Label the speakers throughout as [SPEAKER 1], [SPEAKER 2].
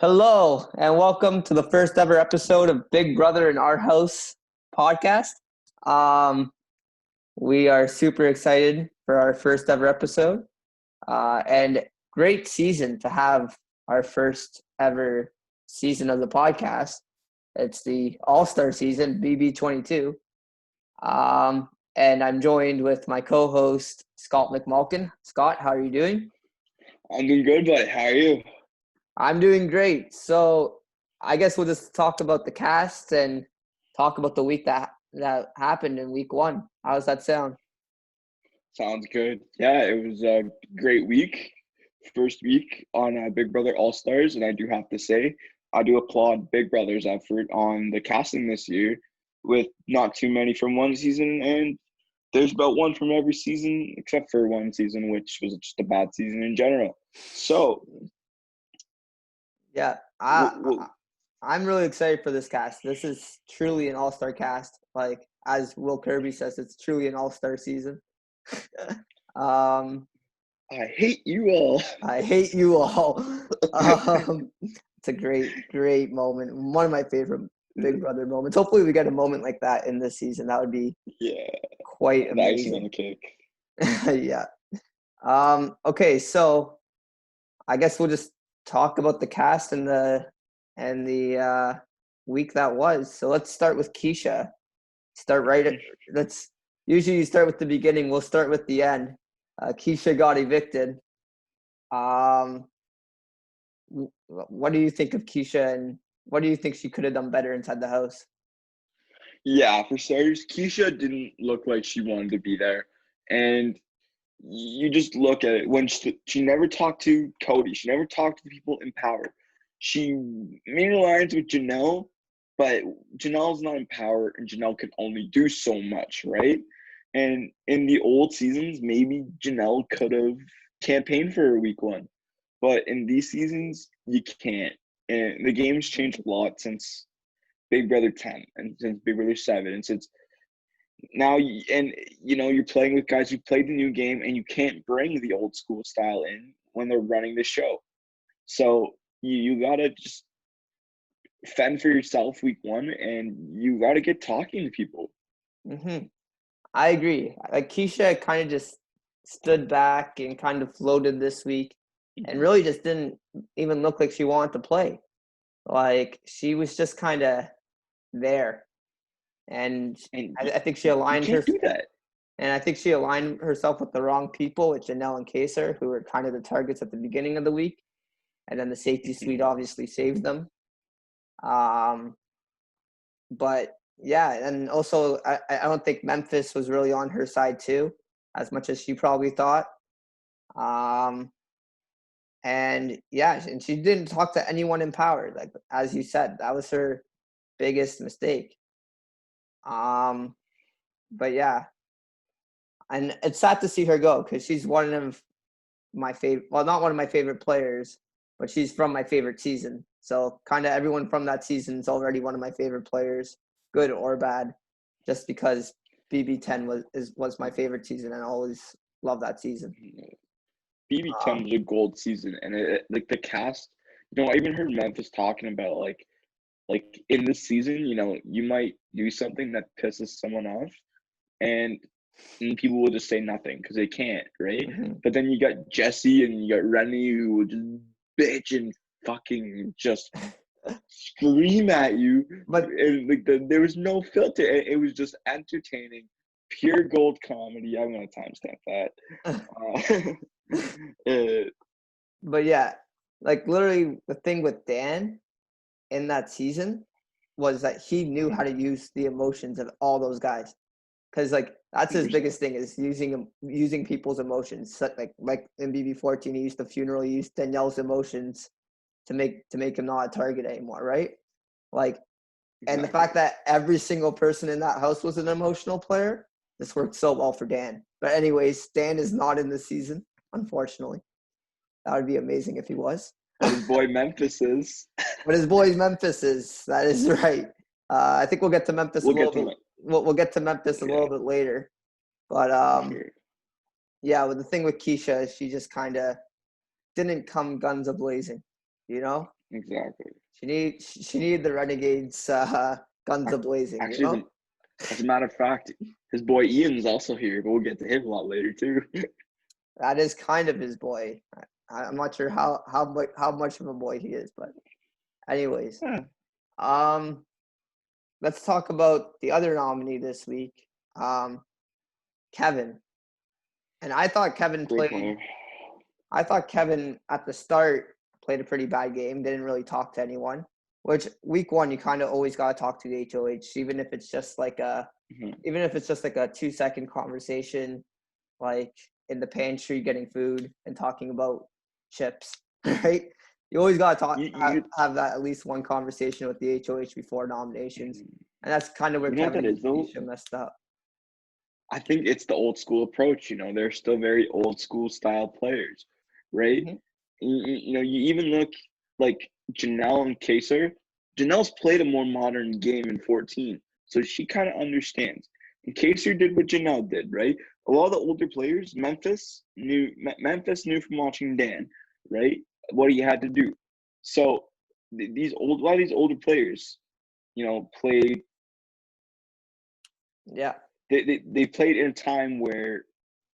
[SPEAKER 1] Hello, and welcome to the first ever episode of Big Brother in Our House podcast. Um, we are super excited for our first ever episode, and great season to have our first ever season of the podcast. It's the All-Star season, BB22. And I'm joined with my co-host, Scott McMulkin. Scott, how are you doing?
[SPEAKER 2] I'm doing good, but how are you?
[SPEAKER 1] I'm doing great. So I guess we'll just talk about the cast and talk about the week that happened in week one. How does that sound?
[SPEAKER 2] Sounds good. Yeah, it was a great week. First week on Big Brother All Stars, and I do have to say, I do applaud Big Brother's effort on the casting this year, with not too many from one season, and there's about one from every season except for one season, which was just a bad season in general. So,
[SPEAKER 1] Yeah,
[SPEAKER 2] w- w-
[SPEAKER 1] I'm really excited for this cast. This is truly an all-star cast. Like as Will Kirby says, it's truly an all-star season. um,
[SPEAKER 2] I hate you all.
[SPEAKER 1] I hate you all. It's a great moment. One of my favorite Big Brother moments. Hopefully, we get a moment like that in this season. That would be
[SPEAKER 2] Yeah,
[SPEAKER 1] quite
[SPEAKER 2] the icing on
[SPEAKER 1] amazing.
[SPEAKER 2] the cake.
[SPEAKER 1] Yeah. Okay, so I guess we'll just talk about the cast and the week that was. So let's start with Keisha. Start right at let's usually you start with the beginning. We'll start with the end. Keisha got evicted. Um, what do you think of Keisha, and what do you think she could have done better inside the house?
[SPEAKER 2] Yeah, for starters, Keisha didn't look like she wanted to be there. And you just look at it when she never talked to Cody, she never talked to the people in power. She made alliance with Janelle, but Janelle's not in power, and Janelle can only do so much, right? And in the old seasons, maybe Janelle could have campaigned for week one, but in these seasons, you can't. And the game's changed a lot since Big Brother 10 and since Big Brother 7 and since now you're playing with guys who played the new game, and you can't bring the old school style in when they're running the show. So you gotta just fend for yourself week one, and you gotta get talking to people.
[SPEAKER 1] Mm-hmm. I agree. Like Keisha kind of just stood back and kind of floated this week, and
[SPEAKER 2] Mhm.
[SPEAKER 1] really just didn't even look like she wanted to play. Like she was just kind of there, and
[SPEAKER 2] And
[SPEAKER 1] I think she
[SPEAKER 2] you
[SPEAKER 1] aligned her,
[SPEAKER 2] can't do that.
[SPEAKER 1] and I think she aligned herself with the wrong people, with Janelle and Kaser, who were kind of the targets at the beginning of the week, and then the safety suite
[SPEAKER 2] Mhm.
[SPEAKER 1] obviously saved them. Um, but yeah, and also I don't think Memphis was really on her side too, as much as she probably thought. Um, and yeah, and she didn't talk to anyone in power. Like as you said, that was her biggest mistake. Um, but yeah, and it's sad to see her go because she's one of my favorite. Well, not one of my favorite players, but she's from my favorite season. So kind of everyone from that season is already one of my favorite players, good or bad, just because BB10 was my favorite season and I always love that season.
[SPEAKER 2] BB10
[SPEAKER 1] Um,
[SPEAKER 2] was a gold season, and like the cast. I even heard Memphis talking about like in this season, you might do something that pisses someone off, and people will just say nothing because they can't, right?
[SPEAKER 1] mhm.
[SPEAKER 2] But then you got Jesse and you got Rennie who will just bitch and fucking just scream at you,
[SPEAKER 1] But
[SPEAKER 2] and like there was no filter. It was just entertaining, pure gold comedy. I'm gonna timestamp that. Uh,
[SPEAKER 1] but yeah, like literally the thing with Dan in that season was that he knew how to use the emotions of all those guys. Because like that's his
[SPEAKER 2] 100%.
[SPEAKER 1] biggest thing is using people's emotions. So, like in BB14, he used the funeral, he used Danielle's emotions to make him not a target anymore, right? Like, and the
[SPEAKER 2] Exactly.
[SPEAKER 1] fact that every single person in that house was an emotional player, this worked so well for Dan. But anyways, Dan is not in this season, unfortunately. That would be amazing if he was.
[SPEAKER 2] But his boy Memphis is.
[SPEAKER 1] But his boy Memphis is. That is right. I think we'll get to Memphis a
[SPEAKER 2] We'll
[SPEAKER 1] little
[SPEAKER 2] get to
[SPEAKER 1] bit.
[SPEAKER 2] it.
[SPEAKER 1] We'll get to Memphis a
[SPEAKER 2] Yeah,
[SPEAKER 1] little bit later. But
[SPEAKER 2] for sure.
[SPEAKER 1] yeah, with the thing with Keisha, she just kind of didn't come guns a blazing, you know.
[SPEAKER 2] Exactly.
[SPEAKER 1] She needed the Renegades guns a-blazing, you
[SPEAKER 2] Actually,
[SPEAKER 1] know?
[SPEAKER 2] as a matter of fact, his boy Ian's also here, but we'll get to him a lot later too.
[SPEAKER 1] That is kind of his boy. I'm not sure how much of a boy he is, but anyways,
[SPEAKER 2] Yeah,
[SPEAKER 1] um, let's talk about the other nominee this week, um, Kevin. And I thought Kevin
[SPEAKER 2] great
[SPEAKER 1] played.
[SPEAKER 2] player.
[SPEAKER 1] I thought Kevin at the start played a pretty bad game. Didn't really talk to anyone. Which week one you kind of always gotta talk to the HOH,
[SPEAKER 2] Mhm.
[SPEAKER 1] even if it's just like a 2-second conversation, like in the pantry getting food and talking about chips, right? You always gotta have that at least one conversation with the HOH before nominations, and that's kind of where
[SPEAKER 2] You know what
[SPEAKER 1] Kevin
[SPEAKER 2] that
[SPEAKER 1] and
[SPEAKER 2] is though?
[SPEAKER 1] Keisha messed up.
[SPEAKER 2] I think it's the old school approach. They're still very old school style players, right?
[SPEAKER 1] Hmm.
[SPEAKER 2] You even look like Janelle and Kaser. Janelle's played a more modern game in 14, so she kind of understands. And Kaser did what Janelle did, right? A lot of the older players, Memphis knew from watching Dan, right? What he had to do. So a lot of these older players, played
[SPEAKER 1] Yeah.
[SPEAKER 2] they played in a time where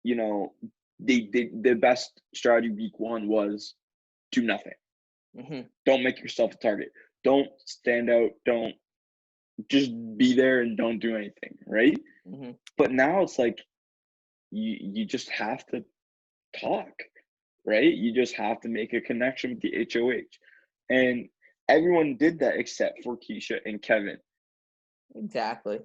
[SPEAKER 2] you know the best strategy week one was do nothing,
[SPEAKER 1] Hmm.
[SPEAKER 2] don't make yourself a target, don't stand out, don't just be there and don't do anything, right?
[SPEAKER 1] Hmm.
[SPEAKER 2] But now it's like you just have to talk, right? You just have to make a connection with the HOH, and everyone did that except for Keisha and Kevin.
[SPEAKER 1] Exactly.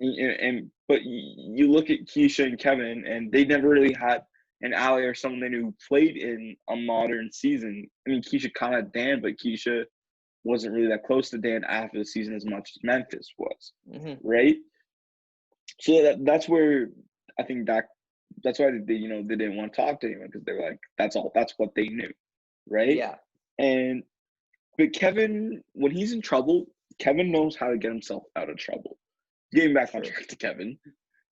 [SPEAKER 2] But you look at Keisha and Kevin, and they never really had an ally or someone who played in a modern season. I mean, Keisha kind of Dan, but Keisha wasn't really that close to Dan after the season as much as Memphis was,
[SPEAKER 1] Hmm.
[SPEAKER 2] right? So that's where I think that's why they didn't want to talk to anyone, because they were like, that's what they knew, right?
[SPEAKER 1] Yeah.
[SPEAKER 2] And but Kevin, when he's in trouble, Kevin knows how to get himself out of trouble. Getting back on
[SPEAKER 1] True.
[SPEAKER 2] track to Kevin,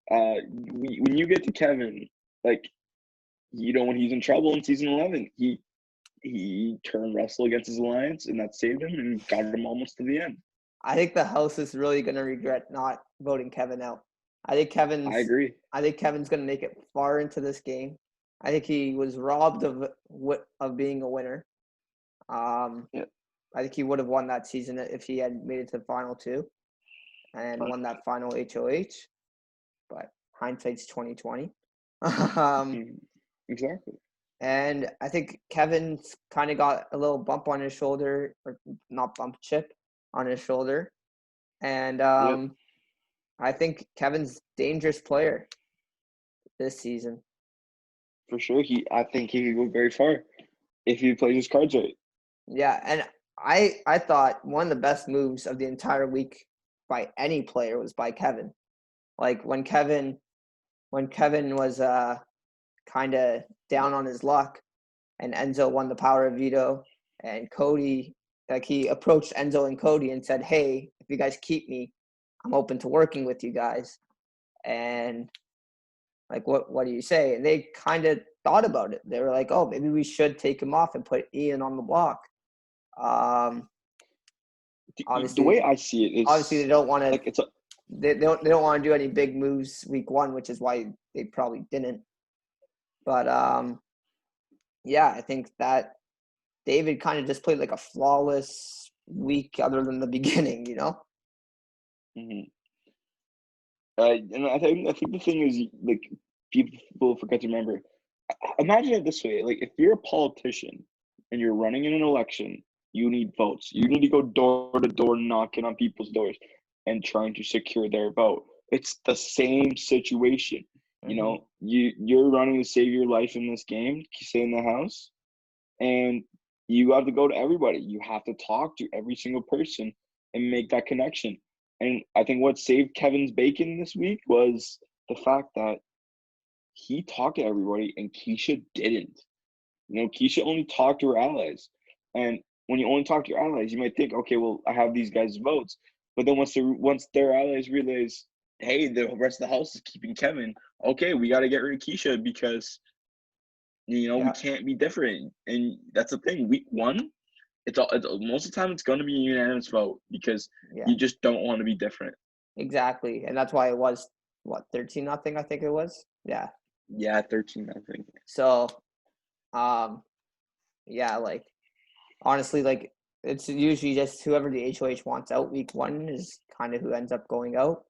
[SPEAKER 2] when you get to Kevin, like, when he's in trouble in season 11, he turned Russell against his alliance, and that saved him and got him almost to the end.
[SPEAKER 1] I think the house is really gonna regret not voting Kevin out. I think
[SPEAKER 2] I
[SPEAKER 1] Kevin's
[SPEAKER 2] agree.
[SPEAKER 1] I think Kevin's gonna make it far into this game. I think he was robbed of being a winner. Um,
[SPEAKER 2] Yeah,
[SPEAKER 1] I think he would have won that season if he had made it to the final two and won that final HOH. But hindsight's 2020. um,
[SPEAKER 2] exactly.
[SPEAKER 1] and I think Kevin's kind of got a little bump on his shoulder, or not bump, chip on his shoulder, and
[SPEAKER 2] Yep,
[SPEAKER 1] I think Kevin's dangerous player this season.
[SPEAKER 2] for sure. I think he could go very far if he plays his cards right.
[SPEAKER 1] Yeah, and I thought one of the best moves of the entire week by any player was by Kevin. Like when Kevin was kind of down on his luck, and Enzo won the power of veto, and Cody, like, he approached Enzo and Cody and said, "Hey, if you guys keep me, I'm open to working with you guys." And like, what do you say? And they kind of thought about it. They were like, "Oh, maybe we should take him off and put Ian on the block." Um,
[SPEAKER 2] The way
[SPEAKER 1] obviously,
[SPEAKER 2] I see it
[SPEAKER 1] obviously they
[SPEAKER 2] is
[SPEAKER 1] don't want to.
[SPEAKER 2] like it's a
[SPEAKER 1] They don't want to do any big moves week one, which is why they probably didn't. But yeah, I think that David kind of just played like a flawless week, other than the beginning.
[SPEAKER 2] mhm. And I think the thing is, like, people forget to remember. Imagine it this way: like, if you're a politician and you're running in an election, you need votes. You need to go door to door, knocking on people's doors, and trying to secure their vote. It's the same situation.
[SPEAKER 1] Hmm.
[SPEAKER 2] You're running to save your life in this game. Stay in the house, and you have to go to everybody. You have to talk to every single person and make that connection. And I think what saved Kevin's bacon this week was the fact that he talked to everybody and Keisha didn't. Keisha only talked to her allies. And when you only talk to your allies, you might think, okay, well, I have these guys' votes. But then once their allies realize, hey, the rest of the house is keeping Kevin, okay, we got to get rid of Keisha because we
[SPEAKER 1] Yeah.
[SPEAKER 2] can't be different. And that's the thing. Week one, it's most of the time it's going to be a unanimous vote because
[SPEAKER 1] Yeah,
[SPEAKER 2] you just don't want to be different.
[SPEAKER 1] exactly. And that's why it was what 13-0, I think it was. Yeah.
[SPEAKER 2] Yeah, 13, I think.
[SPEAKER 1] So, um, yeah, like honestly, like it's usually just whoever the HOH wants out week one is kind of who ends up going out,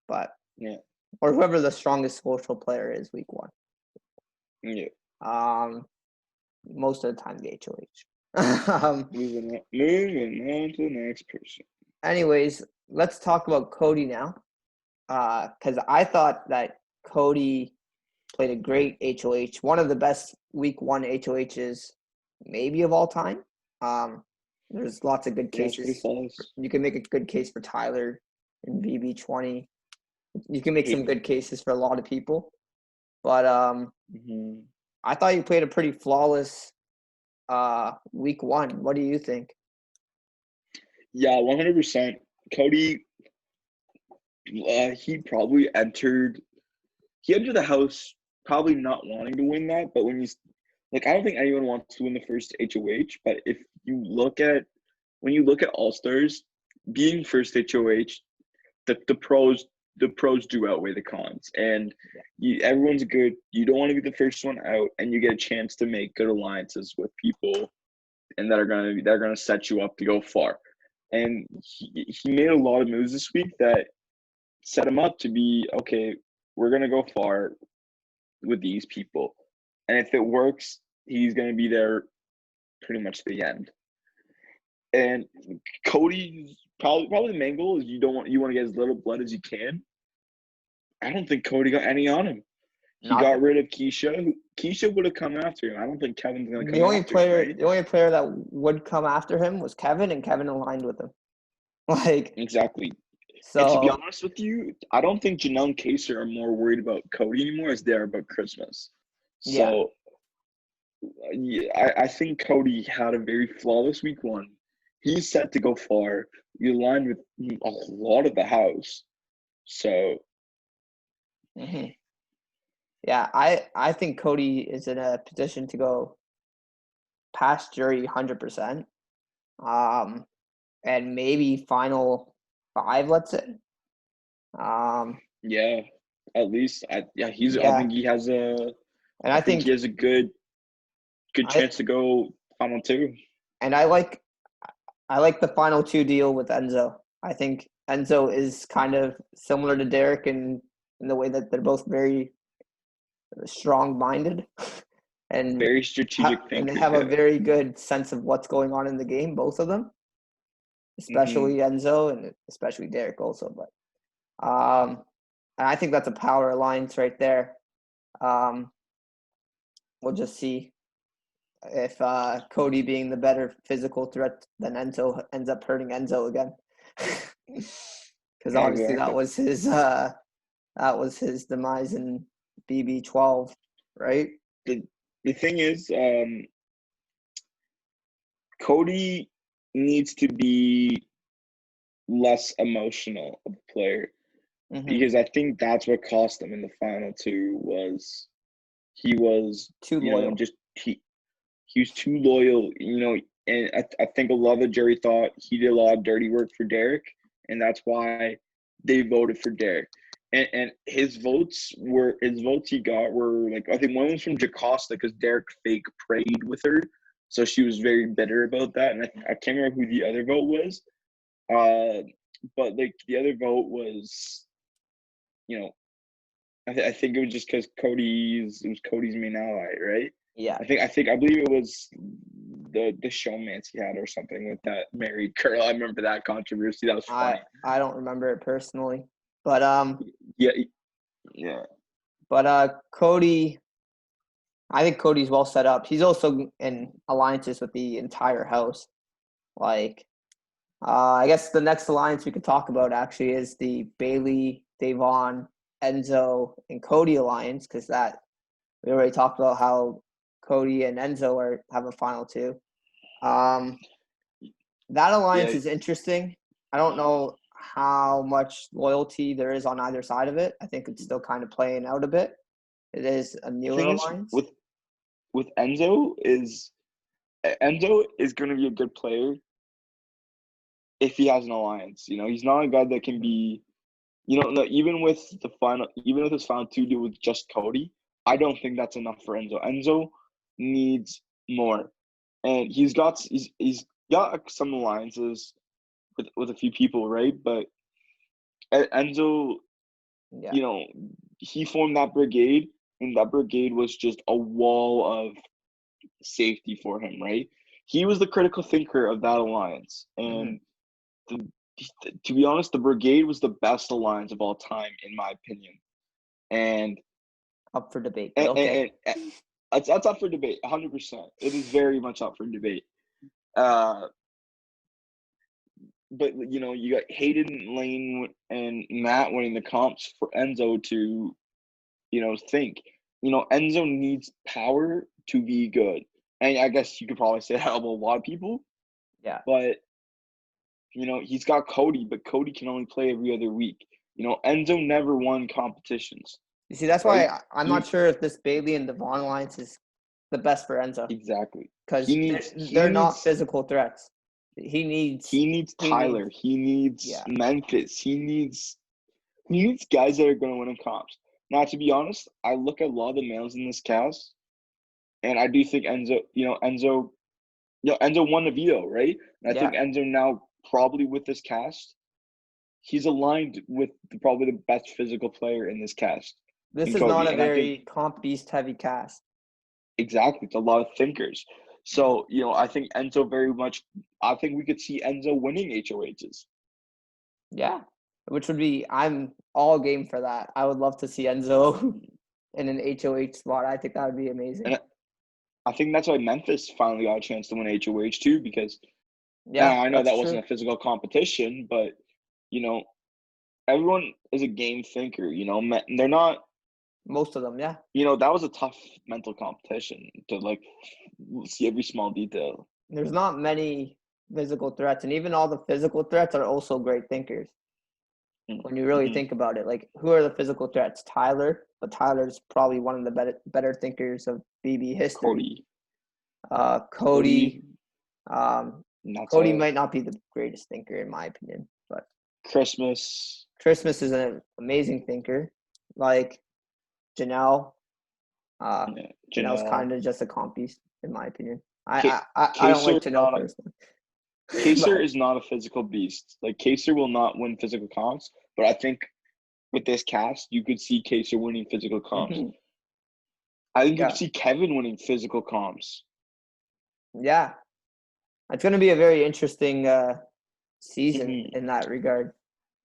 [SPEAKER 1] but
[SPEAKER 2] Yeah,
[SPEAKER 1] or whoever the strongest social player is week one.
[SPEAKER 2] yeah.
[SPEAKER 1] Um, most of the time the HOH.
[SPEAKER 2] Moving on to the next person.
[SPEAKER 1] Anyways, let's talk about Cody now, because I thought that Cody played a great HOH, one of the best week one HOHs maybe of all time. There's lots of good
[SPEAKER 2] Yeah, it's pretty
[SPEAKER 1] cases.
[SPEAKER 2] flawless.
[SPEAKER 1] You can make a good case for Tyler in BB20. You can make some
[SPEAKER 2] Hey,
[SPEAKER 1] good cases for a lot of people. But
[SPEAKER 2] hmm
[SPEAKER 1] I thought you played a pretty flawless week one. What do you think?
[SPEAKER 2] Yeah, 100%. Cody, he probably entered the house probably not wanting to win that, but like, I don't think anyone wants to win the first HOH, but if you look at when you look at All Stars, being first HOH, the pros do outweigh the cons, and everyone's good. You don't want to be the first one out, and you get a chance to make good alliances with people, and that are gonna set you up to go far. And he made a lot of moves this week that set him up to be okay. We're gonna go far with these people, and if it works, he's gonna be there pretty much to the end. And Cody's probably the main goal is you want to get as little blood as you can. I don't think Cody got any on him. He
[SPEAKER 1] Not
[SPEAKER 2] got rid of Keisha. Keisha would have come after him. I don't think Kevin's gonna
[SPEAKER 1] the
[SPEAKER 2] come
[SPEAKER 1] only
[SPEAKER 2] after him,
[SPEAKER 1] player.
[SPEAKER 2] right?
[SPEAKER 1] The only player that would come after him was Kevin, and Kevin aligned with him. Like
[SPEAKER 2] Exactly. And to be
[SPEAKER 1] so,
[SPEAKER 2] honest with you, I don't think Janelle and Casey are more worried about Cody anymore as they are about Christmas.
[SPEAKER 1] yeah.
[SPEAKER 2] So yeah, I think Cody had a very flawless week one. He's set to go far. You aligned with a lot of the house. So
[SPEAKER 1] hmm Yeah, I think Cody is in a position to go past jury 100%. Um, and maybe final five, let's say. Um,
[SPEAKER 2] yeah, at least I
[SPEAKER 1] yeah,
[SPEAKER 2] think he has a
[SPEAKER 1] and
[SPEAKER 2] I
[SPEAKER 1] I
[SPEAKER 2] think he
[SPEAKER 1] think
[SPEAKER 2] has a good
[SPEAKER 1] I
[SPEAKER 2] chance to go final two.
[SPEAKER 1] and I like the final two deal with Enzo. I think Enzo is kind of similar to Derek in the way that they're both very strong-minded and
[SPEAKER 2] Very strategic
[SPEAKER 1] and they
[SPEAKER 2] thinkers,
[SPEAKER 1] have a
[SPEAKER 2] yeah.
[SPEAKER 1] very good sense of what's going on in the game, both of them,
[SPEAKER 2] hmm
[SPEAKER 1] especially Enzo and especially Derek also. But and I think that's a power alliance right there. Um, we'll just see if Cody, being the better physical threat than Enzo, ends up hurting Enzo again, because obviously
[SPEAKER 2] Exactly.
[SPEAKER 1] that was his demise in BB12, right?
[SPEAKER 2] The the thing is, Cody needs to be less emotional of a player
[SPEAKER 1] Mm-hmm.
[SPEAKER 2] because I think that's what cost him in the final two was he was,
[SPEAKER 1] Too loyal.
[SPEAKER 2] just he was too loyal, and I think a lot of the jury thought he did a lot of dirty work for Derek, and that's why they voted for Derek. And his votes he got were like I think one was from Jacosta because Derek fake prayed with her, so she was very bitter about that. And I can't remember who the other vote was, uh, but like the other vote was, you know, I think it was just because it was Cody's main ally, right?
[SPEAKER 1] Yeah,
[SPEAKER 2] I believe it was the showmance he had or something with that married girl. I remember that controversy. That was
[SPEAKER 1] I
[SPEAKER 2] funny.
[SPEAKER 1] I don't remember it personally, but
[SPEAKER 2] Yeah, yeah,
[SPEAKER 1] Cody, I think Cody's well set up. He's also in alliances with the entire house. Like, I guess the next alliance we could talk about actually is the Bailey, Davon, Enzo, and Cody alliance, because that we already talked about how Cody and Enzo have a final two. Um, that alliance
[SPEAKER 2] yeah.
[SPEAKER 1] is interesting. I don't know how much loyalty there is on either side of it. I think it's still kind of playing out a bit. It is a
[SPEAKER 2] The
[SPEAKER 1] newer
[SPEAKER 2] thing is
[SPEAKER 1] alliance.
[SPEAKER 2] with Enzo is Enzo is going to be a good player if he has an alliance. He's not a guy that can be. No, even with his final two deal with just Cody, I don't think that's enough for Enzo. Enzo needs more, and he's got some alliances with a few people, right? But Enzo,
[SPEAKER 1] Yeah.
[SPEAKER 2] he formed that brigade, and that brigade was just a wall of safety for him, right? He was the critical thinker of that alliance, and to be honest, the brigade was the best alliance of all time, in my opinion. And
[SPEAKER 1] Up for debate, but okay.
[SPEAKER 2] That's up for debate, 100%. It is very much up for debate. But you got Hayden, Lane, and Matt winning the comps for Enzo to, think. Enzo needs power to be good, and I guess you could probably say that about a lot of people.
[SPEAKER 1] Yeah.
[SPEAKER 2] But he's got Cody, but Cody can only play every other week. Enzo never won competitions.
[SPEAKER 1] You see, that's why I'm not sure if this Bailey and Devon alliance is the best for Enzo.
[SPEAKER 2] Exactly.
[SPEAKER 1] Because they're not physical threats. He needs
[SPEAKER 2] Tyler. He needs Memphis. He needs guys that are going to win him comps. Now, to be honest, I look at a lot of the males in this cast, and I do think Enzo won the veto, right? And I think Enzo now, probably with this cast, he's aligned with probably the best physical player in this cast.
[SPEAKER 1] This is not a very comp beast heavy cast.
[SPEAKER 2] Exactly. It's a lot of thinkers. So, I think Enzo I think we could see Enzo winning HOHs.
[SPEAKER 1] Yeah, which would be, I'm all game for that. I would love to see Enzo in an HOH spot. I think that would be amazing.
[SPEAKER 2] And I think that's why Memphis finally got a chance to win HOH too, because I know that wasn't a physical competition, but, everyone is a game thinker, they're not.
[SPEAKER 1] Most of them, yeah.
[SPEAKER 2] That was a tough mental competition to see every small detail.
[SPEAKER 1] There's not many physical threats, and even all the physical threats are also great thinkers. When you really think about it, who are the physical threats? Tyler, but Tyler's probably one of the better thinkers of BB history. Cody. Cody might not be the greatest thinker in my opinion, but
[SPEAKER 2] Christmas
[SPEAKER 1] is an amazing thinker. Janelle. Janelle's kind of just a comp beast, in my opinion. I don't like Janelle personally.
[SPEAKER 2] Kaser is not a physical beast. Kaser will not win physical comps, but I think with this cast, you could see Kaser winning physical comps. I think you could see Kevin winning physical comps.
[SPEAKER 1] Yeah. It's going to be a very interesting season in that regard.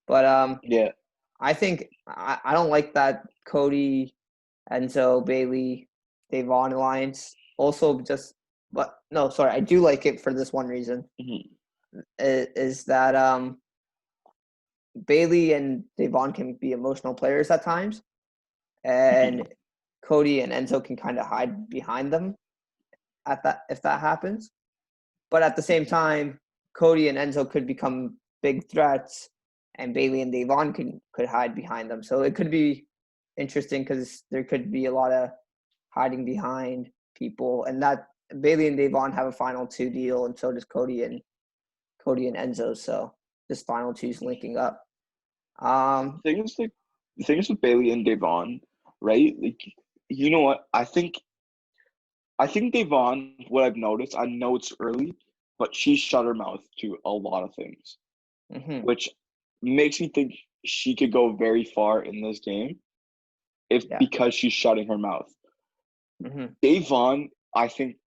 [SPEAKER 1] But I think I don't like that Cody, Enzo, Bailey, Devon alliance. Also, I do like it for this one reason. Is that Bailey and Devon can be emotional players at times, and Cody and Enzo can kind of hide behind them if that happens. But at the same time, Cody and Enzo could become big threats, and Bailey and Devon could hide behind them. So it could be interesting because there could be a lot of hiding behind people, and that Bailey and Devon have a final two deal, and so does Cody and Enzo. So this final two's linking up.
[SPEAKER 2] The thing is with Bailey and Devon, right? You know what? I think Devon, what I've noticed, I know it's early, but she's shut her mouth to a lot of things, which makes me think she could go very far in this game because she's shutting her mouth. Devon, I think,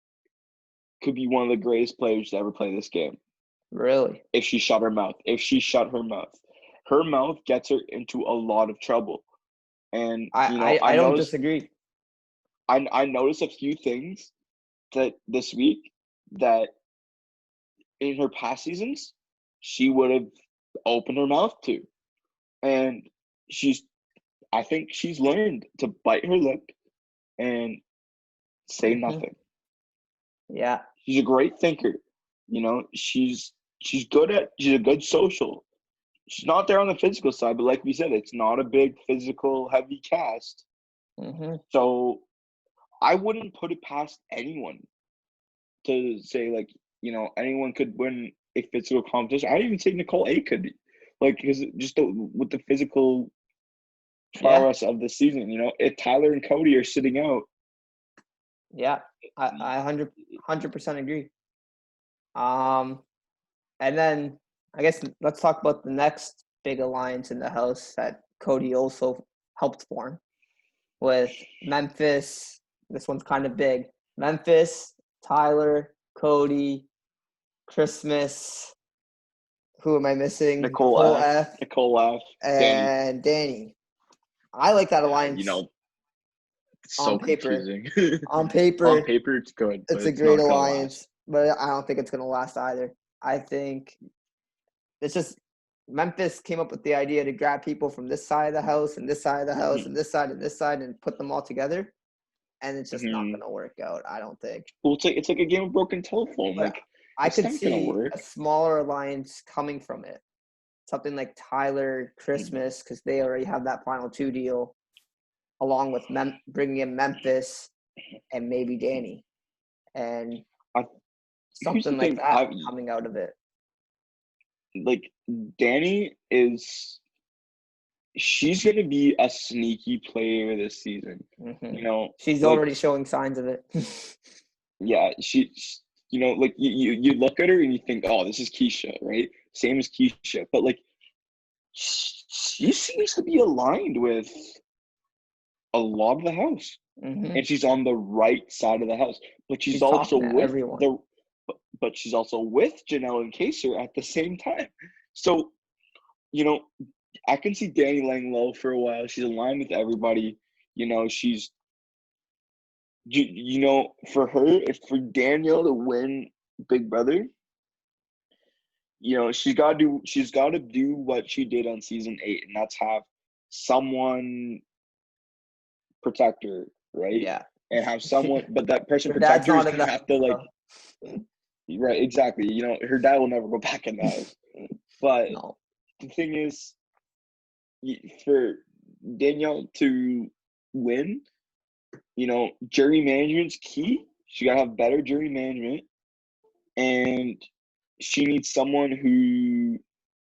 [SPEAKER 2] could be one of the greatest players to ever play this game.
[SPEAKER 1] Really?
[SPEAKER 2] If she shut her mouth. Her mouth gets her into a lot of trouble. And
[SPEAKER 1] I don't disagree.
[SPEAKER 2] I noticed a few things that this week that in her past seasons she would have opened her mouth to. And I think she's learned to bite her lip and say nothing.
[SPEAKER 1] Yeah.
[SPEAKER 2] She's a great thinker. She's a good social. She's not there on the physical side, but like we said, it's not a big physical heavy cast. So I wouldn't put it past anyone to say like, anyone could win a physical competition. I'd even say Nicole A could be, like, because just with the physical
[SPEAKER 1] Yeah,
[SPEAKER 2] prowess of the season, if Tyler and Cody are sitting out,
[SPEAKER 1] yeah, I 100% agree. Um, and then I guess let's talk about the next big alliance in the house that Cody also helped form with Memphis. This one's kind of big. Memphis, Tyler, Cody, Christmas. Who am I missing?
[SPEAKER 2] Nicole
[SPEAKER 1] Nicole
[SPEAKER 2] F,
[SPEAKER 1] F,
[SPEAKER 2] Nicole F, Danny,
[SPEAKER 1] and Danny. I like that
[SPEAKER 2] yeah,
[SPEAKER 1] alliance
[SPEAKER 2] it's
[SPEAKER 1] on
[SPEAKER 2] so
[SPEAKER 1] paper.
[SPEAKER 2] confusing.
[SPEAKER 1] On
[SPEAKER 2] On
[SPEAKER 1] paper,
[SPEAKER 2] paper, it's good, but
[SPEAKER 1] it's a
[SPEAKER 2] it's
[SPEAKER 1] great
[SPEAKER 2] not gonna last.
[SPEAKER 1] alliance, but I don't think it's going to last either. I think it's just Memphis came up with the idea to grab people from this side of the house and this side of the house
[SPEAKER 2] Mhm,
[SPEAKER 1] and this side and put them all together, and it's just not
[SPEAKER 2] mhm.
[SPEAKER 1] going to work out. I don't think.
[SPEAKER 2] Well, it's like a game of broken telephone.
[SPEAKER 1] But
[SPEAKER 2] Like,
[SPEAKER 1] I
[SPEAKER 2] it's
[SPEAKER 1] could
[SPEAKER 2] not gonna
[SPEAKER 1] see a
[SPEAKER 2] work.
[SPEAKER 1] smaller alliance coming from it. Something like Tyler,
[SPEAKER 2] Mhm,
[SPEAKER 1] Christmas, because they already have that final two deal, along with bringing in Memphis and maybe Danny, and
[SPEAKER 2] I, here's the
[SPEAKER 1] something like
[SPEAKER 2] thing.
[SPEAKER 1] that coming out of it.
[SPEAKER 2] Like Danny is she's gonna be a sneaky player this season.
[SPEAKER 1] Hmm.
[SPEAKER 2] You know,
[SPEAKER 1] She's
[SPEAKER 2] like
[SPEAKER 1] already showing signs of it.
[SPEAKER 2] yeah, like you look at her and you think, oh, this is Keisha, right? Same as Keisha, but like she seems to be aligned with a lot of the house,
[SPEAKER 1] Hmm.
[SPEAKER 2] and she's on the right side of the house, but she's
[SPEAKER 1] She's
[SPEAKER 2] also
[SPEAKER 1] talking to
[SPEAKER 2] with
[SPEAKER 1] everyone.
[SPEAKER 2] the, but she's also with Janelle and Kaser at the same time. So you know, I can see Danny laying low for a while. She's aligned with everybody. She's for her, if for Danielle to win Big Brother, she's got to do what she did on season 8, and that's have someone protect her, right?
[SPEAKER 1] Yeah.
[SPEAKER 2] And have someone, but that person
[SPEAKER 1] Her dad's
[SPEAKER 2] protect her is
[SPEAKER 1] not in
[SPEAKER 2] gonna
[SPEAKER 1] the
[SPEAKER 2] have to like,
[SPEAKER 1] house.
[SPEAKER 2] right, exactly. Her dad will never go back in the house. But
[SPEAKER 1] No.
[SPEAKER 2] the thing is, for Danielle to win, jury management's key. She gotta have better jury management, and she needs someone who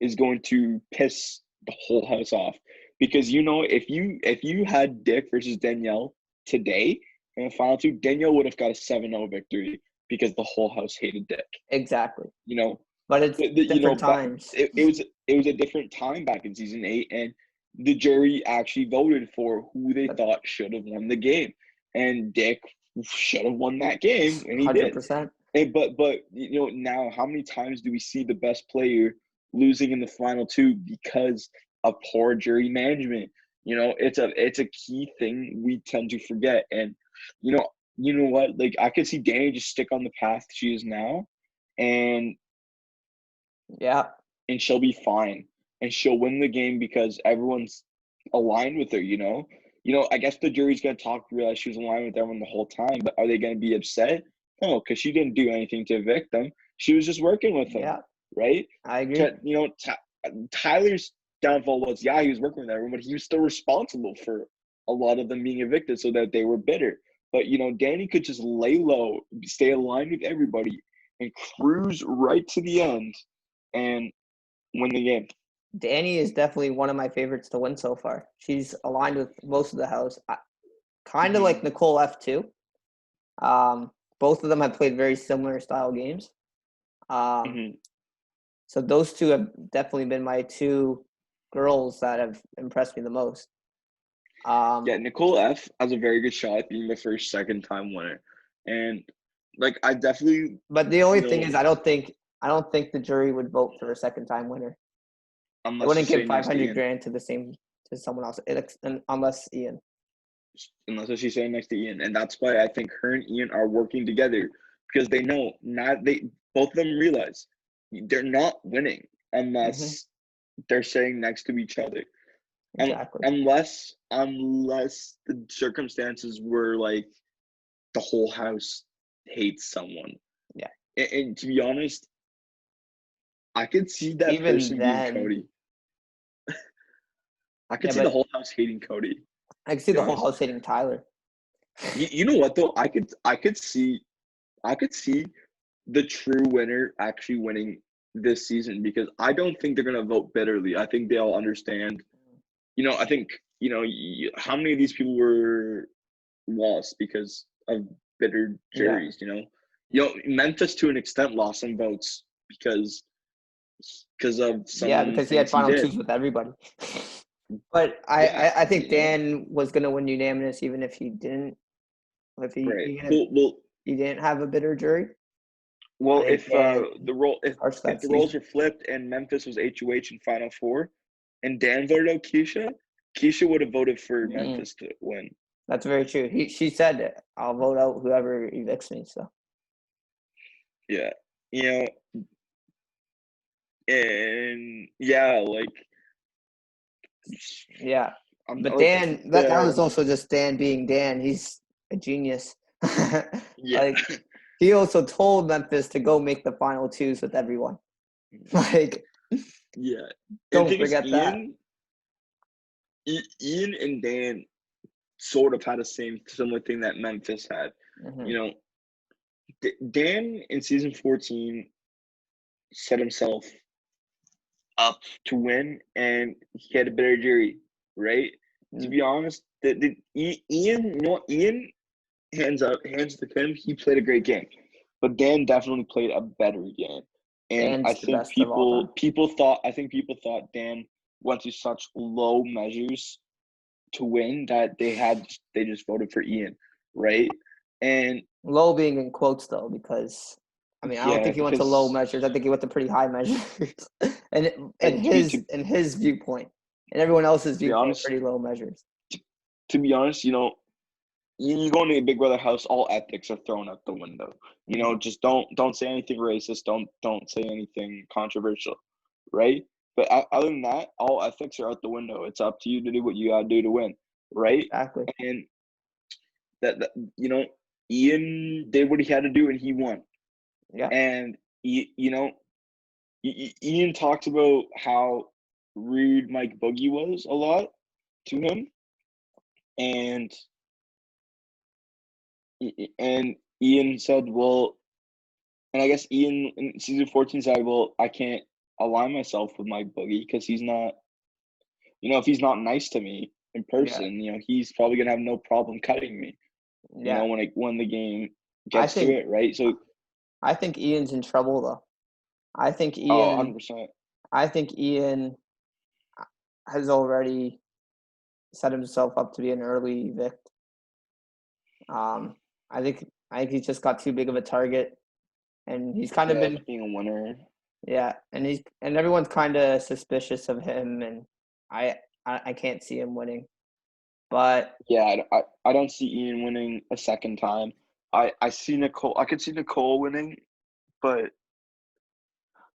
[SPEAKER 2] is going to piss the whole house off. Because if you had Dick versus Danielle today in the final two, Danielle would have got a 7-0 victory because the whole house hated Dick.
[SPEAKER 1] Exactly.
[SPEAKER 2] You know,
[SPEAKER 1] But it's different
[SPEAKER 2] but
[SPEAKER 1] times.
[SPEAKER 2] it was a different time back in season 8, and the jury actually voted for who they
[SPEAKER 1] But
[SPEAKER 2] thought should have won the game, and Dick should have won that game, and he did.
[SPEAKER 1] 100%.
[SPEAKER 2] And but now how many times do we see the best player losing in the final two because of poor jury management? It's a key thing we tend to forget, and what? Like, I could see Danny just stick on the path she is now, and
[SPEAKER 1] Yeah.
[SPEAKER 2] she'll be fine, and she'll win the game because everyone's aligned with her. I guess the jury's gonna talk to realize she was aligned with everyone the whole time, but are they gonna be upset? No, because she didn't do anything to evict them. She was just working with them,
[SPEAKER 1] Yeah.
[SPEAKER 2] right?
[SPEAKER 1] I agree.
[SPEAKER 2] Tyler's downfall was, yeah, he was working with everyone, but he was still responsible for a lot of them being evicted so that they were bitter. But Danny could just lay low, stay aligned with everybody, and cruise right to the end and win the game.
[SPEAKER 1] Danny is definitely one of my favorites to win so far. She's aligned with most of the house. Kind of like
[SPEAKER 2] Hmm.
[SPEAKER 1] Nicole F too. Both of them have played very similar style games. Um,
[SPEAKER 2] Hmm.
[SPEAKER 1] so those two have definitely been my two girls that have impressed me the most.
[SPEAKER 2] Yeah,
[SPEAKER 1] Um,
[SPEAKER 2] Nicole F has a very good shot at being the first second time winner. And like, I definitely,
[SPEAKER 1] but the only
[SPEAKER 2] you
[SPEAKER 1] thing
[SPEAKER 2] know,
[SPEAKER 1] is, I don't think the jury would vote for a second time winner. They
[SPEAKER 2] unless you
[SPEAKER 1] wouldn't give
[SPEAKER 2] say next to
[SPEAKER 1] 500
[SPEAKER 2] Ian,
[SPEAKER 1] grand to someone else, unless Ian.
[SPEAKER 2] unless she's saying next to Ian. And that's why I think her and Ian are working together, because they know not they both of them realize they're not winning
[SPEAKER 1] Hmm.
[SPEAKER 2] unless they're saying next to each other. And
[SPEAKER 1] Exactly.
[SPEAKER 2] unless the circumstances were like the whole house hates someone.
[SPEAKER 1] Yeah.
[SPEAKER 2] And to be honest, I could see that
[SPEAKER 1] Even
[SPEAKER 2] person being
[SPEAKER 1] then,
[SPEAKER 2] Cody. I could
[SPEAKER 1] yeah,
[SPEAKER 2] see the
[SPEAKER 1] but
[SPEAKER 2] whole house hating Cody, to
[SPEAKER 1] I can see
[SPEAKER 2] be
[SPEAKER 1] the whole
[SPEAKER 2] honest.
[SPEAKER 1] house hating Tyler.
[SPEAKER 2] You know what though? I could see I could see the true winner actually winning this season because I don't think they're gonna vote bitterly. I think they all understand. I think how many of these people were lost because of bitter
[SPEAKER 1] Yeah.
[SPEAKER 2] juries. Memphis to an extent lost some votes because of
[SPEAKER 1] Yeah,
[SPEAKER 2] some
[SPEAKER 1] because he had
[SPEAKER 2] things he
[SPEAKER 1] final
[SPEAKER 2] did.
[SPEAKER 1] twos with everybody. But
[SPEAKER 2] Yeah,
[SPEAKER 1] I think Dan was gonna win unanimous even if he didn't. If he
[SPEAKER 2] right.
[SPEAKER 1] even if
[SPEAKER 2] Well,
[SPEAKER 1] he didn't have a bitter jury. I
[SPEAKER 2] well,
[SPEAKER 1] think
[SPEAKER 2] if
[SPEAKER 1] Dan starts
[SPEAKER 2] if
[SPEAKER 1] that
[SPEAKER 2] the roles
[SPEAKER 1] season.
[SPEAKER 2] were flipped and Memphis was HOH in Final Four, and Dan voted out Keisha, Keisha would have voted for
[SPEAKER 1] Mm,
[SPEAKER 2] Memphis to win.
[SPEAKER 1] that's very true. She said it. I'll vote out whoever evicts me. So
[SPEAKER 2] Yeah, you know, and yeah, like
[SPEAKER 1] yeah.
[SPEAKER 2] I'm
[SPEAKER 1] But
[SPEAKER 2] like
[SPEAKER 1] Dan, that was
[SPEAKER 2] the
[SPEAKER 1] also just Dan being Dan. He's a genius.
[SPEAKER 2] yeah.
[SPEAKER 1] Like he also told Memphis to go make the final twos with everyone. Like,
[SPEAKER 2] Yeah. And the
[SPEAKER 1] don't
[SPEAKER 2] thing is,
[SPEAKER 1] forget that.
[SPEAKER 2] Ian and Dan sort of had a similar thing that Memphis had.
[SPEAKER 1] Hmm.
[SPEAKER 2] You know, Dan in season 14 set himself up to win, and he had a better jury, right? To be honest, Ian, Ian hands to him. He played a great game, but Dan definitely played a better game. And I
[SPEAKER 1] Dan's the
[SPEAKER 2] think
[SPEAKER 1] best of all time.
[SPEAKER 2] people thought Dan went to such low measures to win that they just voted for Ian, right? And
[SPEAKER 1] Low being in quotes though, because I mean I don't
[SPEAKER 2] yeah,
[SPEAKER 1] think he went to low
[SPEAKER 2] because
[SPEAKER 1] measures. I think he went to pretty high measures, and
[SPEAKER 2] and
[SPEAKER 1] in his viewpoint, and everyone else's
[SPEAKER 2] be
[SPEAKER 1] viewpoint,
[SPEAKER 2] honest,
[SPEAKER 1] pretty low measures.
[SPEAKER 2] to be honest, you go into a Big Brother house, all ethics are thrown out the window.
[SPEAKER 1] Mhm.
[SPEAKER 2] Just don't say anything racist. Don't say anything controversial, right? But other than that, all ethics are out the window. It's up to you to do what you gotta do to win, right?
[SPEAKER 1] Exactly.
[SPEAKER 2] And that Ian did what he had to do, and he won.
[SPEAKER 1] Yeah.
[SPEAKER 2] And Ian talks about how rude Mike Boogie was a lot to him, and and Ian said, well, and I guess Ian in season 14 said, well, I can't align myself with Mike Boogie because he's not, if he's not nice to me in
[SPEAKER 1] Yeah.
[SPEAKER 2] person, he's probably gonna have no problem cutting me,
[SPEAKER 1] Yeah.
[SPEAKER 2] when the game
[SPEAKER 1] I
[SPEAKER 2] gets to
[SPEAKER 1] think
[SPEAKER 2] it, right? So,
[SPEAKER 1] I think Ian's in trouble though. I think
[SPEAKER 2] oh,
[SPEAKER 1] Ian
[SPEAKER 2] 100%.
[SPEAKER 1] I think Ian has already set himself up to be an early evict. Um, I think he's just got too big of a target, and he's kind of
[SPEAKER 2] Yeah,
[SPEAKER 1] been
[SPEAKER 2] being a winner.
[SPEAKER 1] yeah, and everyone's kind of suspicious of him, and I, I can't see him winning, but
[SPEAKER 2] Yeah, I don't see Ian winning a second time. I see Nicole. I could see Nicole winning, but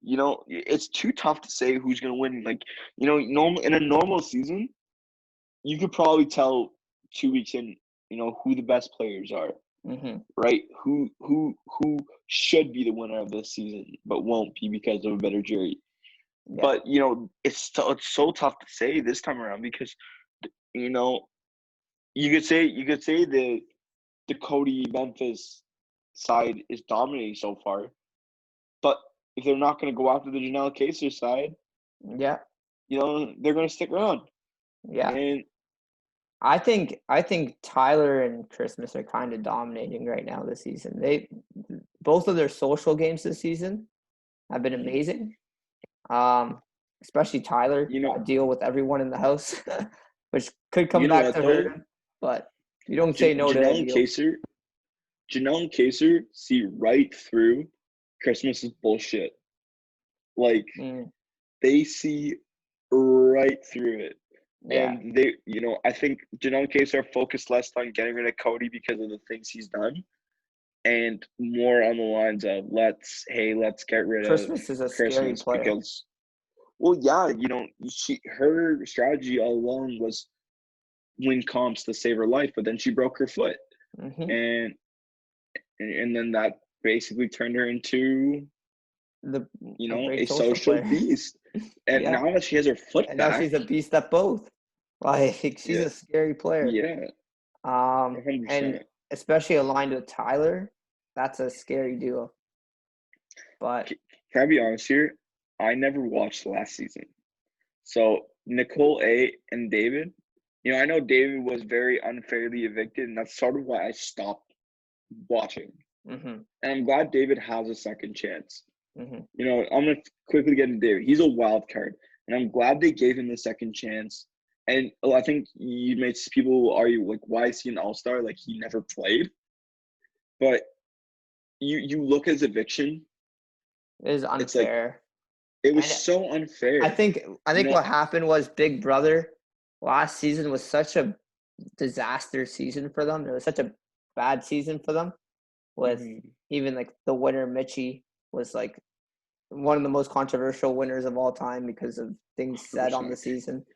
[SPEAKER 2] it's too tough to say who's gonna win. Like, normal in a normal season, you could probably tell 2 weeks in, who the best players are,
[SPEAKER 1] hmm
[SPEAKER 2] right? Who should be the winner of this season, but won't be because of a better jury.
[SPEAKER 1] yeah,
[SPEAKER 2] But it's so tough to say this time around because you know you could say the Cody Memphis side is dominating so far, but if they're not going to go after the Janelle Kaser side,
[SPEAKER 1] yeah,
[SPEAKER 2] they're going to stick around.
[SPEAKER 1] yeah.
[SPEAKER 2] And
[SPEAKER 1] I think Tyler and Christmas are kind of dominating right now this season. They both of their social games this season have been amazing. Um, Especially Tyler,
[SPEAKER 2] you know,
[SPEAKER 1] got to deal with everyone in the house, which could come
[SPEAKER 2] you know
[SPEAKER 1] back
[SPEAKER 2] what
[SPEAKER 1] to hurt
[SPEAKER 2] though,
[SPEAKER 1] him. But you don't say no to that
[SPEAKER 2] Janelle and
[SPEAKER 1] deal.
[SPEAKER 2] Kaser see right through Christmas's bullshit. Like
[SPEAKER 1] Mm,
[SPEAKER 2] they see right through it.
[SPEAKER 1] yeah,
[SPEAKER 2] And they, I think Janelle and Case are focused less on getting rid of Cody because of the things he's done, and more on the lines of let's get rid of
[SPEAKER 1] Christmas is a scary
[SPEAKER 2] Christmas
[SPEAKER 1] player.
[SPEAKER 2] because, well, yeah, her strategy all along was win comps to save her life, but then she broke her foot,
[SPEAKER 1] Hmm.
[SPEAKER 2] and then that basically turned her into
[SPEAKER 1] The a
[SPEAKER 2] a
[SPEAKER 1] great social
[SPEAKER 2] social
[SPEAKER 1] player.
[SPEAKER 2] beast. And
[SPEAKER 1] Yeah,
[SPEAKER 2] now that she has her foot
[SPEAKER 1] and now
[SPEAKER 2] back,
[SPEAKER 1] she's a beast at both. Like she's
[SPEAKER 2] yeah,
[SPEAKER 1] a scary player.
[SPEAKER 2] yeah,
[SPEAKER 1] And
[SPEAKER 2] 100%.
[SPEAKER 1] especially aligned with Tyler. that's a scary duo. But
[SPEAKER 2] Can I be honest here? I never watched the last season. So Nicole A and David, I know David was very unfairly evicted, and that's sort of why I stopped watching.
[SPEAKER 1] mm-hmm,
[SPEAKER 2] And I'm glad David has a second chance.
[SPEAKER 1] mm-hmm.
[SPEAKER 2] I'm gonna quickly get into David. He's a wild card, and I'm glad they gave him the second chance. And I think you made people argue like, why is he an all-star? Like he never played. But you look at his eviction,
[SPEAKER 1] It is
[SPEAKER 2] it's like
[SPEAKER 1] unfair.
[SPEAKER 2] it was
[SPEAKER 1] And
[SPEAKER 2] so unfair.
[SPEAKER 1] I think
[SPEAKER 2] You know,
[SPEAKER 1] what happened was Big Brother last season was such a disaster season for them. It was such a bad season for them. With
[SPEAKER 2] Mhm.
[SPEAKER 1] even like the winner Mitchie was like one of the most controversial winners of all time because of things said on the
[SPEAKER 2] 100%.
[SPEAKER 1] season.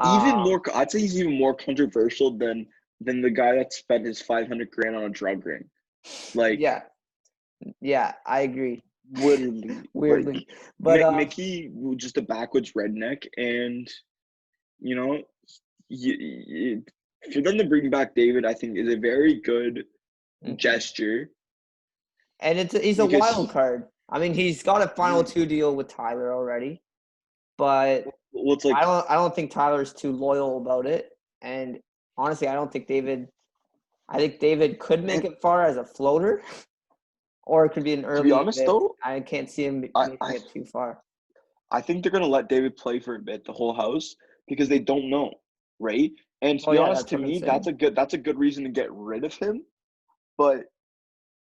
[SPEAKER 2] Even
[SPEAKER 1] Um,
[SPEAKER 2] more, I'd say he's even more controversial than the guy that spent his 500 grand on a drug ring. Like
[SPEAKER 1] yeah, yeah, I agree.
[SPEAKER 2] literally, like
[SPEAKER 1] Weirdly, but
[SPEAKER 2] Mickey was just a backwoods redneck, and you know, for them to bring back David, I think is a very good
[SPEAKER 1] mhm.
[SPEAKER 2] gesture
[SPEAKER 1] And he's a
[SPEAKER 2] because
[SPEAKER 1] wild card. I mean, he's got a final two deal with Tyler already, but
[SPEAKER 2] well, it's like
[SPEAKER 1] I don't think Tyler's too loyal about it. And honestly, I don't think David. I think David could make
[SPEAKER 2] and
[SPEAKER 1] it far as a floater, or it could be an
[SPEAKER 2] to be
[SPEAKER 1] early
[SPEAKER 2] honest
[SPEAKER 1] evict.
[SPEAKER 2] though,
[SPEAKER 1] I can't see him
[SPEAKER 2] I,
[SPEAKER 1] making
[SPEAKER 2] I
[SPEAKER 1] it too far.
[SPEAKER 2] I think they're gonna let David play for a bit, the whole house, because they don't know, right? And to
[SPEAKER 1] Oh
[SPEAKER 2] be
[SPEAKER 1] yeah,
[SPEAKER 2] honest,
[SPEAKER 1] that's
[SPEAKER 2] to
[SPEAKER 1] what I'm
[SPEAKER 2] me,
[SPEAKER 1] saying.
[SPEAKER 2] that's a good reason to get rid of him. But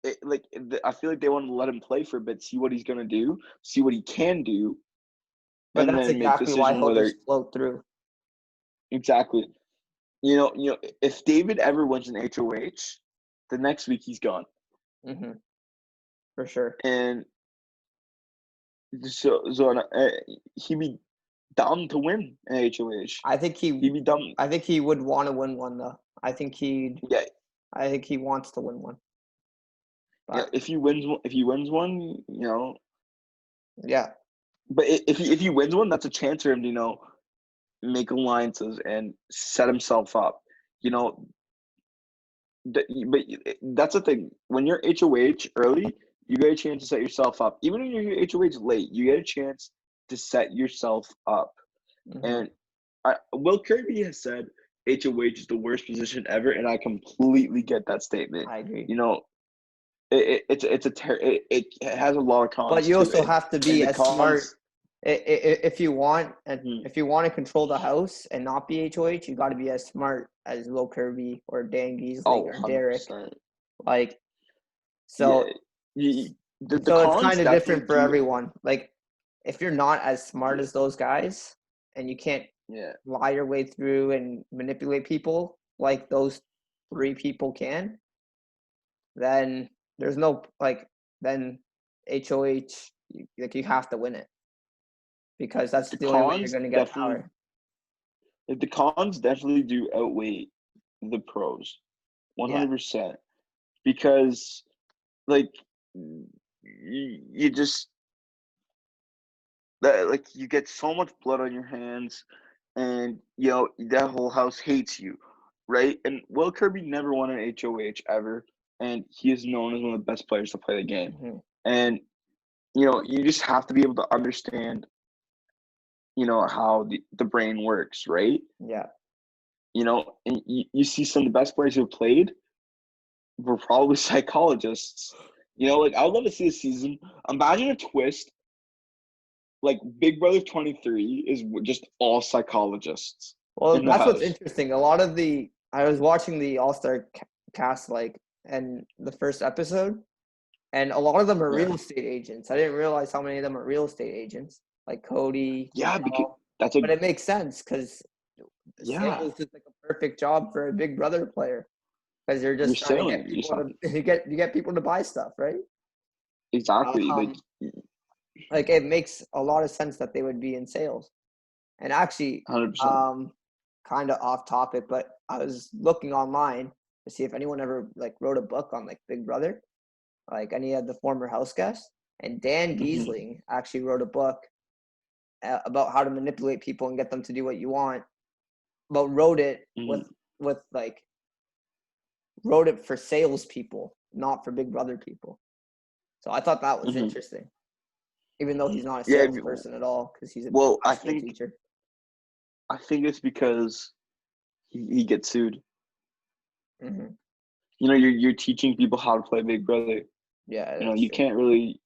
[SPEAKER 2] I feel like they want to let him play for a bit, see what he's gonna do, see what he can do,
[SPEAKER 1] But
[SPEAKER 2] and
[SPEAKER 1] that's
[SPEAKER 2] then make
[SPEAKER 1] exactly why
[SPEAKER 2] decision
[SPEAKER 1] he'll
[SPEAKER 2] whether
[SPEAKER 1] just float through.
[SPEAKER 2] exactly. If David ever wins an HOH, the next week he's gone,
[SPEAKER 1] Hmm. For sure.
[SPEAKER 2] and so he'd be down to win an HOH.
[SPEAKER 1] I think
[SPEAKER 2] He'd be done.
[SPEAKER 1] I think he would want to win one though.
[SPEAKER 2] Yeah,
[SPEAKER 1] I think he wants to win one.
[SPEAKER 2] yeah.
[SPEAKER 1] But
[SPEAKER 2] If he wins one,
[SPEAKER 1] yeah,
[SPEAKER 2] but if he wins one, that's a chance for him to make alliances and set himself up. You know, but that's the thing. When you're HOH early, you get a chance to set yourself up. Even when you're HOH late, you get a chance to set yourself up.
[SPEAKER 1] hmm,
[SPEAKER 2] And Will Kirby has said HOH is the worst position ever, and I completely get that statement.
[SPEAKER 1] I agree.
[SPEAKER 2] You know, it has a lot of
[SPEAKER 1] But
[SPEAKER 2] cons
[SPEAKER 1] you
[SPEAKER 2] to
[SPEAKER 1] also
[SPEAKER 2] it,
[SPEAKER 1] have to
[SPEAKER 2] and
[SPEAKER 1] be
[SPEAKER 2] the
[SPEAKER 1] as smart.
[SPEAKER 2] cons.
[SPEAKER 1] If you want, and
[SPEAKER 2] Mhm,
[SPEAKER 1] if you want to control the house and not be HOH, you got to be as smart as Will Kirby or Dan Giesling
[SPEAKER 2] oh,
[SPEAKER 1] or Derek.
[SPEAKER 2] 100%.
[SPEAKER 1] Like
[SPEAKER 2] Yeah,
[SPEAKER 1] so,
[SPEAKER 2] the
[SPEAKER 1] so it's
[SPEAKER 2] cons
[SPEAKER 1] kind of
[SPEAKER 2] definitely
[SPEAKER 1] different for
[SPEAKER 2] do.
[SPEAKER 1] everyone. Like if you're not as smart
[SPEAKER 2] Yeah,
[SPEAKER 1] as those guys, and you can't
[SPEAKER 2] yeah.
[SPEAKER 1] lie your way through and manipulate people like those three people can, then there's no like then HOH like you have to win it because that's
[SPEAKER 2] The
[SPEAKER 1] the only way you're
[SPEAKER 2] cons
[SPEAKER 1] going to get
[SPEAKER 2] definitely,
[SPEAKER 1] power.
[SPEAKER 2] the cons definitely do outweigh the pros,
[SPEAKER 1] Yeah.
[SPEAKER 2] 100%. Because like you just that like you get so much blood on your hands, and that whole house hates you, right? And Will Kirby never won an HOH ever, and he is known as one of the best players to play the game.
[SPEAKER 1] Hmm.
[SPEAKER 2] And you just have to be able to understand how the brain works, right?
[SPEAKER 1] Yeah.
[SPEAKER 2] And you see some of the best players who played were probably psychologists. Like I would love to see a season. Imagine a twist like Big Brother 23 is just all psychologists
[SPEAKER 1] Well,
[SPEAKER 2] in the
[SPEAKER 1] that's what's
[SPEAKER 2] house.
[SPEAKER 1] interesting. A lot of the I was watching the All Star cast like and the first episode, and a lot of them are
[SPEAKER 2] Yeah.
[SPEAKER 1] real estate agents. I didn't realize how many of them are real estate agents, like Cody,
[SPEAKER 2] Yeah, because
[SPEAKER 1] Michelle.
[SPEAKER 2] that's a
[SPEAKER 1] But it makes sense because
[SPEAKER 2] yeah,
[SPEAKER 1] sales is like a perfect job for a Big Brother player because you're
[SPEAKER 2] you're
[SPEAKER 1] just trying to
[SPEAKER 2] selling
[SPEAKER 1] get people
[SPEAKER 2] yourself.
[SPEAKER 1] to you get people to buy stuff, right?
[SPEAKER 2] Exactly.
[SPEAKER 1] Um, like it makes a lot of sense that they would be in sales. And actually,
[SPEAKER 2] 100%.
[SPEAKER 1] um, kind of off topic, but I was looking online to see if anyone ever like wrote a book on like Big Brother, like any of the former house guests. And Dan
[SPEAKER 2] Hmm.
[SPEAKER 1] Giesling actually wrote a book about how to manipulate people and get them to do what you want, but wrote it
[SPEAKER 2] Hmm.
[SPEAKER 1] with like wrote it for salespeople, not for Big Brother people. So I thought that was
[SPEAKER 2] Mhm.
[SPEAKER 1] interesting, even though he's not a
[SPEAKER 2] Yeah.
[SPEAKER 1] salesperson at all because he's a
[SPEAKER 2] Well,
[SPEAKER 1] high school teacher.
[SPEAKER 2] I think it's because he gets sued.
[SPEAKER 1] Hmm.
[SPEAKER 2] You know, you're teaching people how to play Big Brother.
[SPEAKER 1] Yeah,
[SPEAKER 2] You know,
[SPEAKER 1] that's
[SPEAKER 2] you
[SPEAKER 1] true.
[SPEAKER 2] can't really.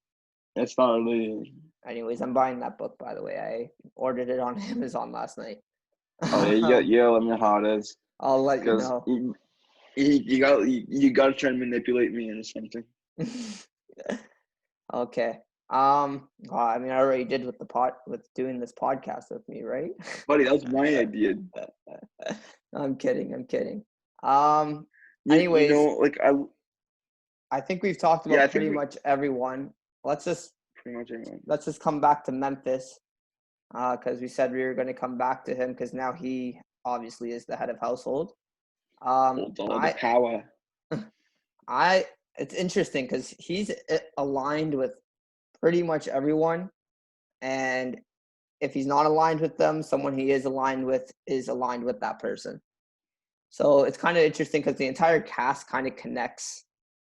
[SPEAKER 2] It's not really.
[SPEAKER 1] Anyways, I'm buying that book, by the way. I ordered it on Amazon last night.
[SPEAKER 2] Oh yeah,
[SPEAKER 1] Um,
[SPEAKER 2] let me know how it is,
[SPEAKER 1] I'll let you
[SPEAKER 2] because
[SPEAKER 1] know.
[SPEAKER 2] you got to try and manipulate me into something,
[SPEAKER 1] Okay. Well, I mean, I already did with doing this podcast with me, right?
[SPEAKER 2] buddy. That was my idea.
[SPEAKER 1] I'm kidding. I'm kidding. Um,
[SPEAKER 2] You
[SPEAKER 1] anyways,
[SPEAKER 2] know, like
[SPEAKER 1] I think we've talked
[SPEAKER 2] yeah, I
[SPEAKER 1] about
[SPEAKER 2] think
[SPEAKER 1] pretty much everyone. Let's just
[SPEAKER 2] pretty much everyone.
[SPEAKER 1] let's just come back to Memphis, because we said we were going to come back to him because now he obviously is the head of household.
[SPEAKER 2] Hold all the
[SPEAKER 1] I
[SPEAKER 2] power.
[SPEAKER 1] I it's interesting because he's aligned with pretty much everyone, and if he's not aligned with them, someone he is aligned with that person. So it's kind of interesting because the entire cast kind of connects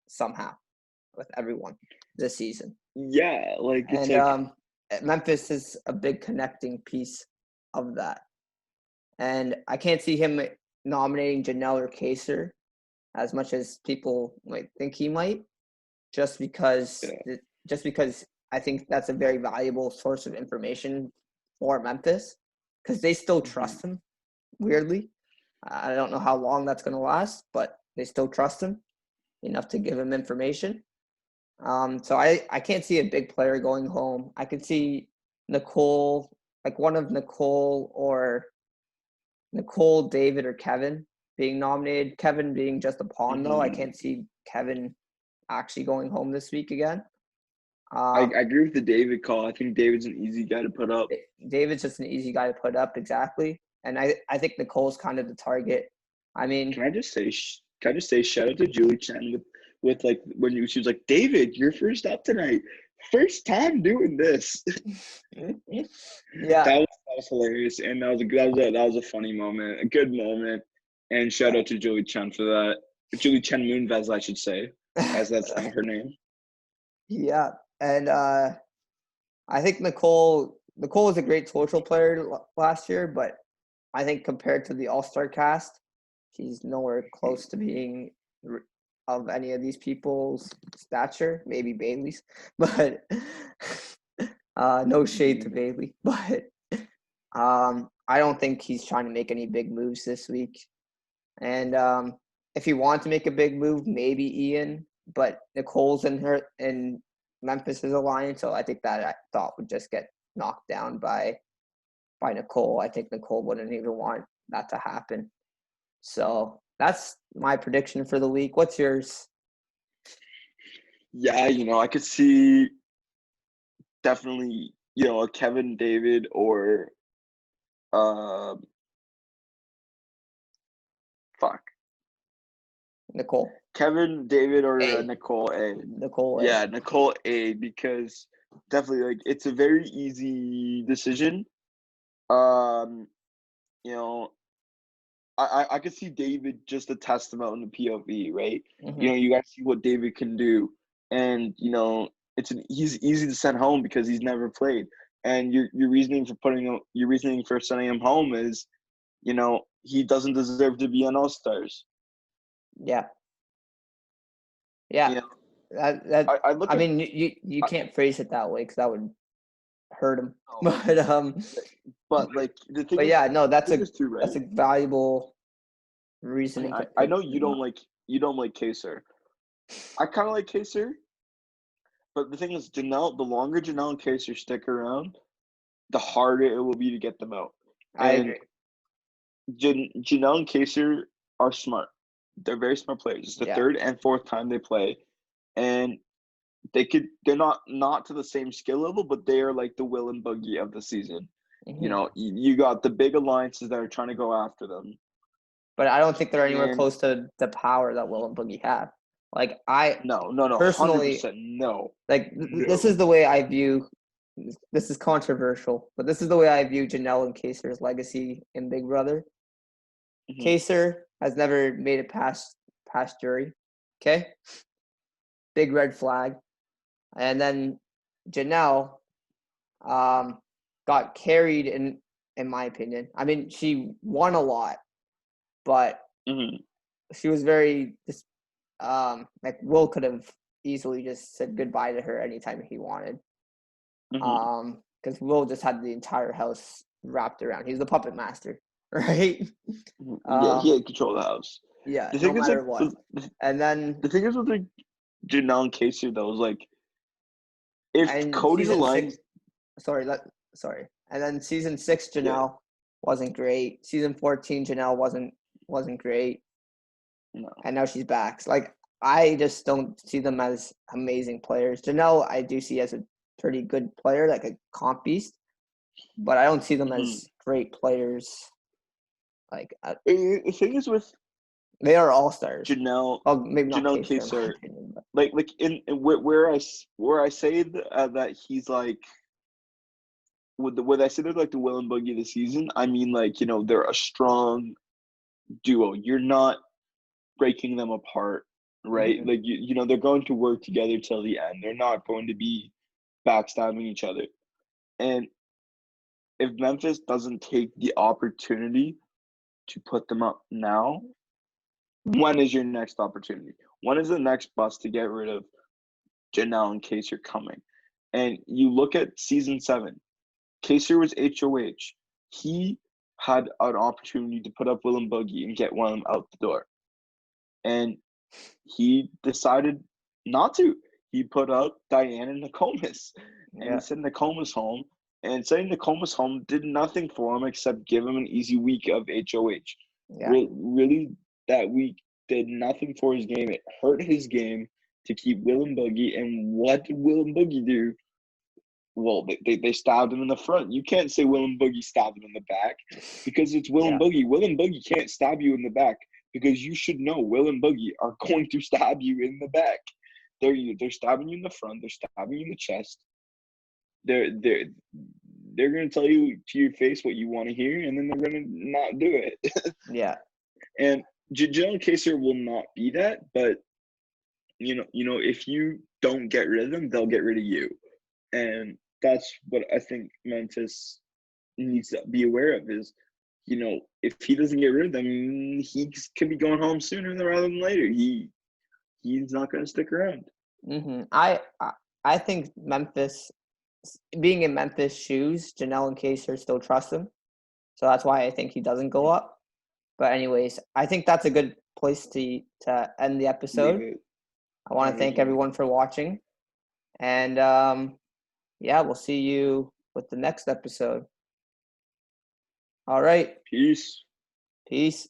[SPEAKER 1] somehow with everyone this season.
[SPEAKER 2] Yeah, like it's
[SPEAKER 1] And
[SPEAKER 2] like
[SPEAKER 1] Memphis is a big connecting piece of that. And I can't see him nominating Janelle or Kaser as much as people might think he might, just because
[SPEAKER 2] yeah.
[SPEAKER 1] just because I think that's a very valuable source of information for Memphis because they still
[SPEAKER 2] Mhm.
[SPEAKER 1] trust him. Weirdly, I don't know how long that's going to last, but they still trust him enough to give him information. So I can't see a big player going home. I could see Nicole, like one of Nicole, David, or Kevin being nominated. Kevin being just a pawn, though. I
[SPEAKER 2] Mhm.
[SPEAKER 1] can't see Kevin actually going home this week again.
[SPEAKER 2] I agree with the David call. I think David's an easy guy to put up.
[SPEAKER 1] David's just an easy guy to put up, exactly. And I think Nicole's kind of the target. I mean,
[SPEAKER 2] Can I just say shout out to Julie Chen with like when she was like, David, you're first up tonight. First time doing this.
[SPEAKER 1] yeah,
[SPEAKER 2] That was hilarious, and that was a funny moment, a good moment, and shout
[SPEAKER 1] yeah.
[SPEAKER 2] out to Julie Chen for that. Julie Chen Moonves, I should say, as that's not her name.
[SPEAKER 1] Yeah, and I think Nicole was a great social player last year, but I think compared to the All-Star cast, she's nowhere close to being of any of these people's stature. Maybe Bailey's, but no shade to
[SPEAKER 2] Mhm.
[SPEAKER 1] Bailey. But I don't think he's trying to make any big moves this week. And if he wanted to make a big move, maybe Ian. But Nicole's in Memphis's alliance, so I think that I thought would just get knocked down by Nicole. I think Nicole wouldn't even want that to happen. So that's my prediction for the week. What's yours?
[SPEAKER 2] Yeah, I could see definitely, a Kevin David or uh, fuck,
[SPEAKER 1] Nicole.
[SPEAKER 2] Kevin David or
[SPEAKER 1] A.
[SPEAKER 2] Nicole A.
[SPEAKER 1] Nicole A.
[SPEAKER 2] Yeah, Nicole A, because definitely like it's a very easy decision. Um, you know, I could see David just a test him out in the POV, right?
[SPEAKER 1] Mm-hmm.
[SPEAKER 2] You guys see what David can do, and he's easy to send home because he's never played. And your reasoning for sending him home is, he doesn't deserve to be on All Stars.
[SPEAKER 1] Yeah. Yeah.
[SPEAKER 2] You know,
[SPEAKER 1] That
[SPEAKER 2] I look
[SPEAKER 1] I
[SPEAKER 2] at
[SPEAKER 1] mean you
[SPEAKER 2] I,
[SPEAKER 1] can't phrase it that way because that would hurt him.
[SPEAKER 2] no,
[SPEAKER 1] But
[SPEAKER 2] but like
[SPEAKER 1] but yeah, no,
[SPEAKER 2] the thing is too,
[SPEAKER 1] that's
[SPEAKER 2] right?
[SPEAKER 1] a valuable reasoning to
[SPEAKER 2] I
[SPEAKER 1] pick
[SPEAKER 2] know
[SPEAKER 1] him up.
[SPEAKER 2] you don't like Kaser. I kind of like Kaser, but the thing is, the longer Janelle and Kaser stick around, the harder it will be to get them out.
[SPEAKER 1] I
[SPEAKER 2] And
[SPEAKER 1] agree.
[SPEAKER 2] Janelle and Kaser are smart. They're very smart players. It's the
[SPEAKER 1] Yeah.
[SPEAKER 2] third and fourth time they play, and they're not to the same skill level, but they are like the Will and Buggy of the season.
[SPEAKER 1] Hmm.
[SPEAKER 2] You got the big alliances that are trying to go after them.
[SPEAKER 1] But I don't think they're anywhere
[SPEAKER 2] And
[SPEAKER 1] close to the power that Will and Boogie have. Like I
[SPEAKER 2] no,
[SPEAKER 1] personally
[SPEAKER 2] 100% no.
[SPEAKER 1] like this
[SPEAKER 2] No.
[SPEAKER 1] is the way I view. This is controversial, but this is the way I view Janelle and Kaser's legacy in Big Brother.
[SPEAKER 2] Mhm.
[SPEAKER 1] Kaser has never made it past jury. Okay, big red flag. And then Janelle got carried in my opinion. I mean, she won a lot, but
[SPEAKER 2] Mhm.
[SPEAKER 1] she was very just like Will could have easily just said goodbye to her anytime he wanted.
[SPEAKER 2] Mhm.
[SPEAKER 1] Because Will just had the entire house wrapped around. He's the puppet master, right?
[SPEAKER 2] Mhm. Yeah, he
[SPEAKER 1] Um,
[SPEAKER 2] had control of the house.
[SPEAKER 1] yeah,
[SPEAKER 2] The
[SPEAKER 1] no
[SPEAKER 2] thing is, like,
[SPEAKER 1] matter what. And then
[SPEAKER 2] the thing is with like Janelle and Casey, though, is like if
[SPEAKER 1] and
[SPEAKER 2] Cody's
[SPEAKER 1] season six,
[SPEAKER 2] aligned,
[SPEAKER 1] sorry. And then season 6,
[SPEAKER 2] yeah,
[SPEAKER 1] Janelle wasn't great. Season 14, Janelle wasn't great.
[SPEAKER 2] no,
[SPEAKER 1] And now she's back. So, like, I just don't see them as amazing players. Janelle, I do see as a pretty good player, like a comp beast, but I don't see them
[SPEAKER 2] mhm.
[SPEAKER 1] as great players. Like
[SPEAKER 2] The thing is with
[SPEAKER 1] they are all stars.
[SPEAKER 2] Janelle,
[SPEAKER 1] Well, maybe not
[SPEAKER 2] Janelle
[SPEAKER 1] Kaser in my
[SPEAKER 2] Kaser,
[SPEAKER 1] opinion, but
[SPEAKER 2] like in where I say that he's like with I say they're like the Will and Boogie of the season, I mean like they're a strong duo. You're not breaking them apart, right?
[SPEAKER 1] mhm,
[SPEAKER 2] Like they're going to work together till the end. They're not going to be backstabbing each other. And if Memphis doesn't take the opportunity to put them up now, when is your next opportunity? When is the next bus to get rid of Janelle in case you're coming? And you look at season 7, Kaser was HOH. He had an opportunity to put up Will and Boogie and get one of them out the door. And he decided not to. He put up Diane and Nokomis. And he
[SPEAKER 1] yeah,
[SPEAKER 2] sent Nokomis home. And sending Nokomis home did nothing for him except give him an easy week of HOH.
[SPEAKER 1] yeah,
[SPEAKER 2] Really, that week did nothing for his game. It hurt his game to keep Will and Boogie. And what did Will and Boogie do? Well, they stabbed him in the front. You can't say Will and Boogie stabbed him in the back because it's Will and
[SPEAKER 1] yeah,
[SPEAKER 2] Boogie. Will and Boogie can't stab you in the back because you should know Will and Boogie are going to stab you in the back. They're stabbing you in the front. They're stabbing you in the chest. They're going to tell you to your face what you want to hear, and then they're going to not do it.
[SPEAKER 1] yeah.
[SPEAKER 2] And Janelle Kaser will not be that, but if you don't get rid of them, they'll get rid of you. And that's what I think Memphis needs to be aware of is, if he doesn't get rid of them, he could be going home sooner rather than later. He's not going to stick around.
[SPEAKER 1] I think Memphis, being in Memphis shoes, Janelle and Kaser still trust him, so that's why I think he doesn't go up. But anyways, I think that's a good place to end the
[SPEAKER 2] Leave
[SPEAKER 1] episode.
[SPEAKER 2] it.
[SPEAKER 1] I want to thank
[SPEAKER 2] Alrighty.
[SPEAKER 1] everyone for watching, and yeah, we'll see you with the next episode. All right,
[SPEAKER 2] Peace.
[SPEAKER 1] peace.